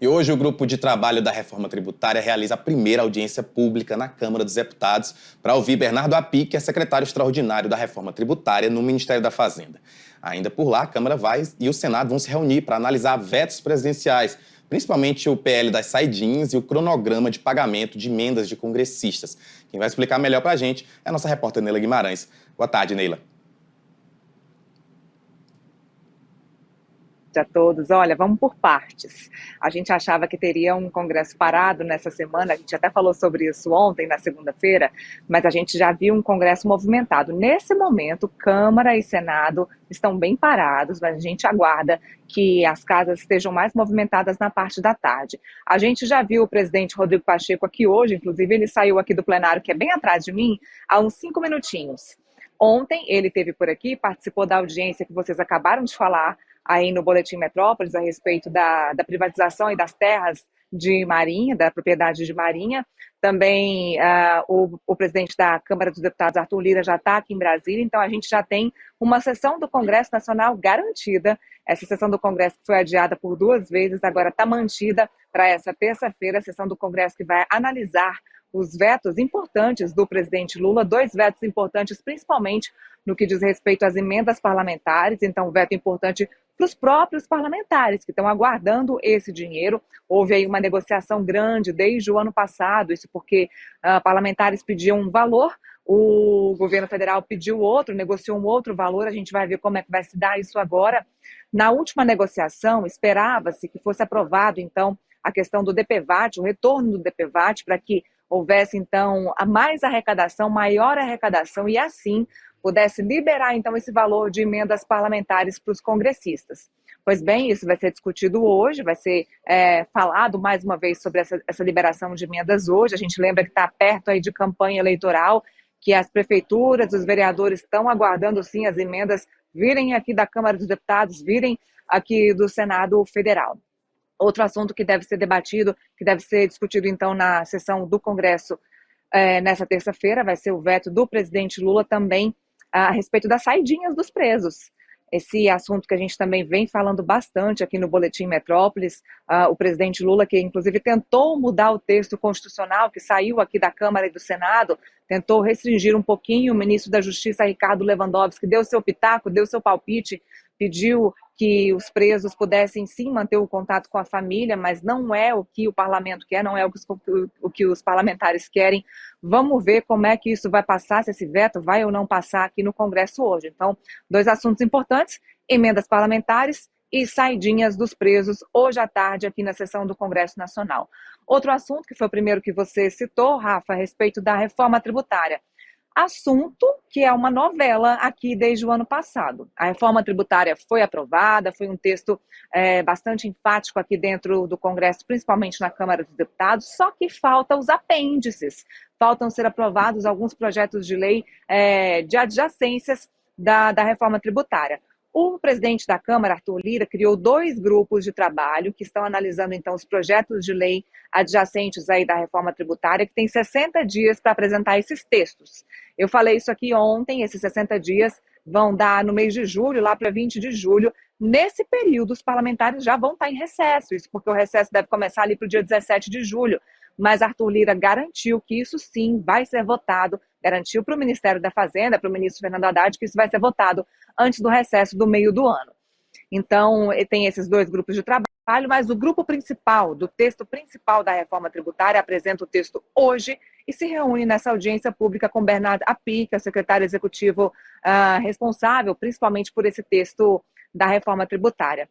E hoje o grupo de trabalho da reforma tributária realiza a primeira audiência pública na Câmara dos Deputados para ouvir Bernardo Api, que é secretário extraordinário da reforma tributária no Ministério da Fazenda. Ainda por lá, a Câmara e o Senado vão se reunir para analisar vetos presidenciais, principalmente o PL das saidinhas e o cronograma de pagamento de emendas de congressistas. Quem vai explicar melhor para a gente é a nossa repórter Neila Guimarães. Boa tarde, Neila. A todos. Olha, vamos por partes. A gente achava que teria um congresso parado nessa semana, a gente até falou sobre isso ontem, na segunda-feira, mas a gente já viu um congresso movimentado. Nesse momento, Câmara e Senado estão bem parados, mas a gente aguarda que as casas estejam mais movimentadas na parte da tarde. A gente já viu o presidente Rodrigo Pacheco aqui hoje, inclusive ele saiu aqui do plenário, que é bem atrás de mim, há uns 5 minutinhos. Ontem ele esteve por aqui, participou da audiência que vocês acabaram de falar, aí no Boletim Metrópolis, a respeito da privatização e das terras de Marinha, da propriedade de Marinha. Também o presidente da Câmara dos Deputados, Arthur Lira, já está aqui em Brasília, então a gente já tem uma sessão do Congresso Nacional garantida. Essa sessão do Congresso que foi adiada por 2 vezes, agora está mantida para essa terça-feira, a sessão do Congresso que vai analisar os vetos importantes do presidente Lula, 2 vetos importantes, principalmente no que diz respeito às emendas parlamentares. Então, um veto importante para os próprios parlamentares que estão aguardando esse dinheiro. Houve aí uma negociação grande desde o ano passado, isso porque parlamentares pediam um valor, o governo federal pediu outro, negociou um outro valor, a gente vai ver como é que vai se dar isso agora. Na última negociação, esperava-se que fosse aprovado, então, a questão do DPVAT, o retorno do DPVAT, para que houvesse, então, a mais arrecadação, maior arrecadação, e assim pudesse liberar, então, esse valor de emendas parlamentares para os congressistas. Pois bem, isso vai ser discutido hoje, vai ser falado mais uma vez sobre essa liberação de emendas hoje. A gente lembra que está perto aí de campanha eleitoral, que as prefeituras, os vereadores estão aguardando, sim, as emendas virem aqui da Câmara dos Deputados, virem aqui do Senado Federal. Outro assunto que deve ser debatido, que deve ser discutido, então, na sessão do Congresso nessa terça-feira, vai ser o veto do presidente Lula também a respeito das saidinhas dos presos. Esse assunto que a gente também vem falando bastante aqui no Boletim Metrópolis, o presidente Lula, que inclusive tentou mudar o texto constitucional que saiu aqui da Câmara e do Senado, tentou restringir um pouquinho. O ministro da Justiça, Ricardo Lewandowski, deu seu pitaco, deu seu palpite, pediu que os presos pudessem sim manter o contato com a família, mas não é o que o parlamento quer, não é o que os parlamentares querem. Vamos ver como é que isso vai passar, se esse veto vai ou não passar aqui no Congresso hoje. Então, 2 assuntos importantes: emendas parlamentares e saidinhas dos presos hoje à tarde aqui na sessão do Congresso Nacional. Outro assunto, que foi o primeiro que você citou, Rafa, a respeito da reforma tributária. Assunto que é uma novela aqui desde o ano passado. A reforma tributária foi aprovada, foi um texto bastante enfático aqui dentro do Congresso, principalmente na Câmara dos Deputados, só que faltam os apêndices, faltam ser aprovados alguns projetos de lei de adjacências da reforma tributária. O presidente da Câmara, Arthur Lira, criou 2 grupos de trabalho que estão analisando, então, os projetos de lei adjacentes aí da reforma tributária, que tem 60 dias para apresentar esses textos. Eu falei isso aqui ontem, esses 60 dias vão dar no mês de julho, lá para 20 de julho. Nesse período, os parlamentares já vão estar em recesso, isso porque o recesso deve começar ali para o dia 17 de julho. Mas Arthur Lira garantiu que isso sim vai ser votado, garantiu para o Ministério da Fazenda, para o ministro Fernando Haddad, que isso vai ser votado antes do recesso do meio do ano. Então, tem esses 2 grupos de trabalho, mas o grupo principal, do texto principal da reforma tributária, apresenta o texto hoje e se reúne nessa audiência pública com Bernardo Api, que é o secretário executivo responsável, principalmente por esse texto da reforma tributária.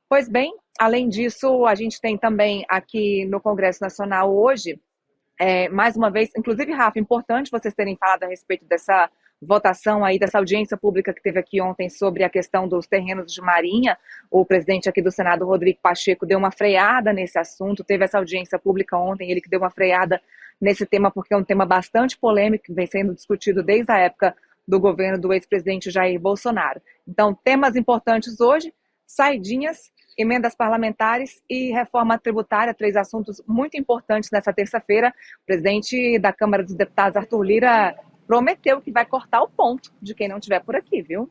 Pois bem, além disso, a gente tem também aqui no Congresso Nacional hoje, mais uma vez, inclusive, Rafa, importante vocês terem falado a respeito dessa votação aí, dessa audiência pública que teve aqui ontem sobre a questão dos terrenos de Marinha. O presidente aqui do Senado, Rodrigo Pacheco, deu uma freada nesse assunto, teve essa audiência pública ontem, ele que deu uma freada nesse tema, porque é um tema bastante polêmico, que vem sendo discutido desde a época do governo do ex-presidente Jair Bolsonaro. Então, temas importantes hoje: saidinhas, emendas parlamentares e reforma tributária, 3 assuntos muito importantes nessa terça-feira. O presidente da Câmara dos Deputados, Arthur Lira, prometeu que vai cortar o ponto de quem não estiver por aqui, viu?